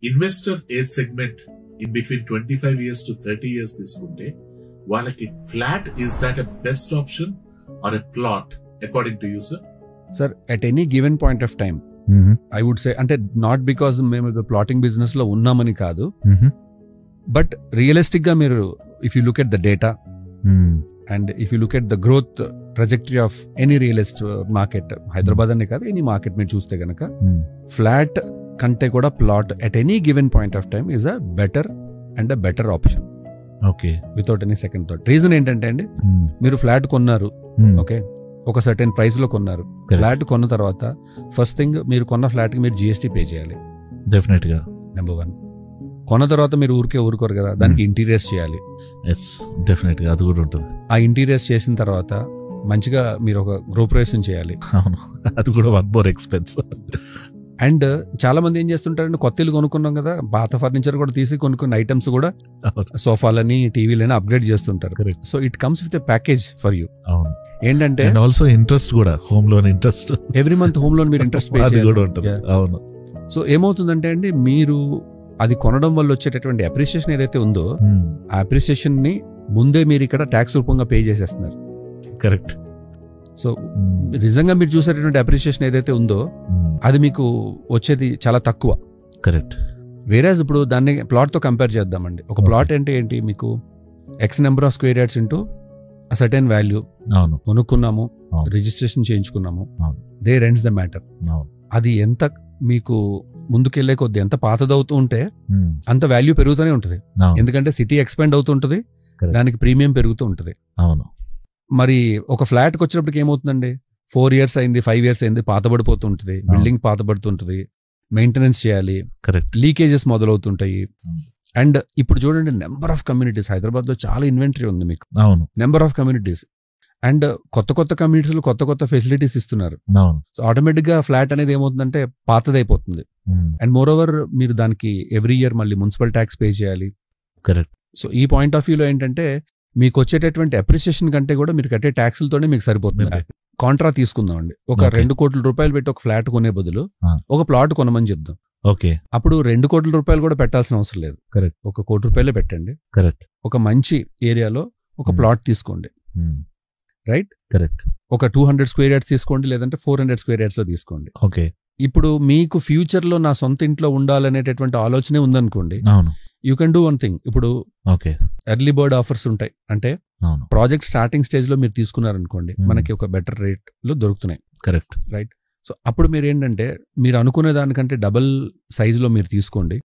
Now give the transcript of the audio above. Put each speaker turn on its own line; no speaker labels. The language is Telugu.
Investor age segment in between 25 years to 30 years తీసుకుంటే వాళ్ళకి flat is that a best option or a plot according to you sir?
Sir at any given point of time I would say, అంటే నాట్ బికాస్ మేము ప్లాటింగ్ బిజినెస్ లో ఉన్నామని కాదు, బట్ రియలిస్టిక్ గా మీరు if you look at the data and if you look at the growth trajectory of any real estate market, Hyderabad అనే కాదు ఎనీ మార్కెట్ మీరు చూస్తే గనక ఫ్లాట్ కంటే కూడా plot at any given point of time is a better and a better option.
Okay,
without any second thought. Reason ఏంటంటే అండి, మీరు ఫ్లాట్ కొన్నారు, ఓకే, ఒక సర్టెన్ ప్రైస్ లో కొన్నారు. ఫ్లాట్ కొన్న తర్వాత ఫస్ట్ థింగ్ మీరు కొన్న ఫ్లాట్ కి మీరు జిఎస్టీ పే చేయాలి
డెఫినెట్ గా.
నెంబర్ 1. కొన్న తర్వాత మీరు ఊరుకోరు కదా, దానికి ఇంటీరియర్స్ చేయాలి.
ఎస్, డెఫినెట్ గా అది కూడా ఉంటుంది.
ఆ ఇంటీరియర్స్ చేసిన తర్వాత మంచిగా మీరు ఒక గృహప్రవేశం చేయాలి.
అవును, అది కూడా వన్ మోర్ ఎక్స్పెన్స్.
అండ్ చాలా మంది ఏం చేస్తుంటారంటే, కొత్త ఇల్లు కొనుక్కున్నాం కదా, పాత ఫర్నిచర్ కూడా తీసి కొనుక్కున్న ఐటమ్స్ కూడా సోఫాలని టీవీలని అప్గ్రేడ్ చేస్తుంటారు. So it comes with a package for you.
అవును,
ఏంటంటే
అండ్ ఆల్సో ఇంట్రెస్ట్ కూడా, home loan interest
every month home loan మీరు ఇంట్రెస్ట్ పే
అది కూడా ఉంటుంది. అవును.
సో ఏమవుతుందంటే అండి, మీరు అది కొనడం వల్ల వచ్చేటటువంటి అప్రిసియేషన్ ఏదైతే ఉందో, ఆ అప్రిసియేషన్ ని ముందే మీరు ఇక్కడ ట్యాక్స్ రూపంగా పే చేసేస్తున్నారు.
కరెక్ట్.
సో నిజంగా మీరు చూసేటటువంటి అప్రిసియేషన్ ఏదైతే ఉందో అది మీకు వచ్చేది చాలా తక్కువ.
కరెక్ట్.
వేరేజ్ ఇప్పుడు దాన్ని ప్లాట్ తో కంపేర్ చేద్దామండి. ఒక ప్లాట్ అంటే ఏంటి, మీకు x number of square yards into certain value.
అవును,
కొనుక్కున్నాము, రిజిస్ట్రేషన్ చేయించుకున్నాము, దే రెంట్స్ ద మ్యాటర్. అది ఎంత మీకు ముందుకెళ్లే కొద్ది ఎంత పాతదవుతూ ఉంటే అంత వాల్యూ పెరుగుతూనే ఉంటుంది. ఎందుకంటే సిటీ ఎక్స్పాండ్ అవుతూ ఉంటుంది, దానికి ప్రీమియం పెరుగుతూ ఉంటుంది.
అవును.
మరి ఒక ఫ్లాట్కి వచ్చినప్పటికి ఏమవుతుందండి, 4 years అయింది, 5 years అయింది, పాతబడిపోతుంటుంది, బిల్డింగ్ పాతబడుతుంటుంది, మెయింటెనెన్స్ చేయాలి,
కరెక్ట్,
లీకేజెస్ మొదలవుతుంటాయి. అండ్ ఇప్పుడు చూడండి, నెంబర్ ఆఫ్ కమ్యూనిటీస్ హైదరాబాద్ లో చాలా ఇన్వెంటరీ ఉంది మీకు.
అవును,
నెంబర్ ఆఫ్ కమ్యూనిటీస్ అండ్ కొత్త కమ్యూనిటీస్ లో కొత్త ఫెసిలిటీస్ ఇస్తున్నారు. సో ఆటోమేటిక్ గా ఫ్లాట్ అనేది ఏమవుతుందంటే పాతదైపోతుంది. అండ్ మోర్ ఓవర్ మీరు దానికి ఎవ్రీ ఇయర్ మళ్ళీ మున్సిపల్ ట్యాక్స్ పే చేయాలి.
కరెక్ట్.
సో ఈ పాయింట్ ఆఫ్ వ్యూలో ఏంటంటే, మీకు వచ్చేటటువంటి అప్రిసియేషన్ కంటే కూడా మీరు కట్టే ట్యాక్స్లతోనే మీకు సరిపోతుంది. కాంట్రా తీసుకుందామండి, ఒక 2 కోట్ల రూపాయలు పెట్టి ఒక ఫ్లాట్ కొనే బదులు ఒక ప్లాట్ కొనమని చెప్దాం.
ఓకే,
అప్పుడు 2 కోట్ల రూపాయలు కూడా పెట్టాల్సిన అవసరం లేదు.
కరెక్ట్.
1 కోటి రూపాయలే పెట్టండి.
కరెక్ట్.
ఒక మంచి ఏరియాలో ఒక ప్లాట్ తీసుకోండి. రైట్.
కరెక్ట్.
ఒక 200 స్క్వేర్ యార్డ్స్ తీసుకోండి, లేదంటే 400 స్క్వేర్ యార్డ్స్ లో తీసుకోండి.
ఓకే.
ఇప్పుడు మీకు ఫ్యూచర్ లో నా సొంత ఇంట్లో ఉండాలనేటటువంటి ఆలోచనే ఉందనుకోండి,
అవును,
you can do one thing. ఇప్పుడు
ఓకే,
ఎర్లీ బర్డ్ ఆఫర్స్ ఉంటాయి. అంటే ప్రాజెక్ట్ స్టార్టింగ్ స్టేజ్ లో మీరు తీసుకున్నారనుకోండి, మనకి ఒక బెటర్ రేట్ లో దొరుకుతున్నాయి.
కరెక్ట్.
రైట్. సో అప్పుడు మీరు ఏంటంటే, మీరు అనుకునే దానికంటే డబుల్ సైజ్ లో మీరు తీసుకోండి.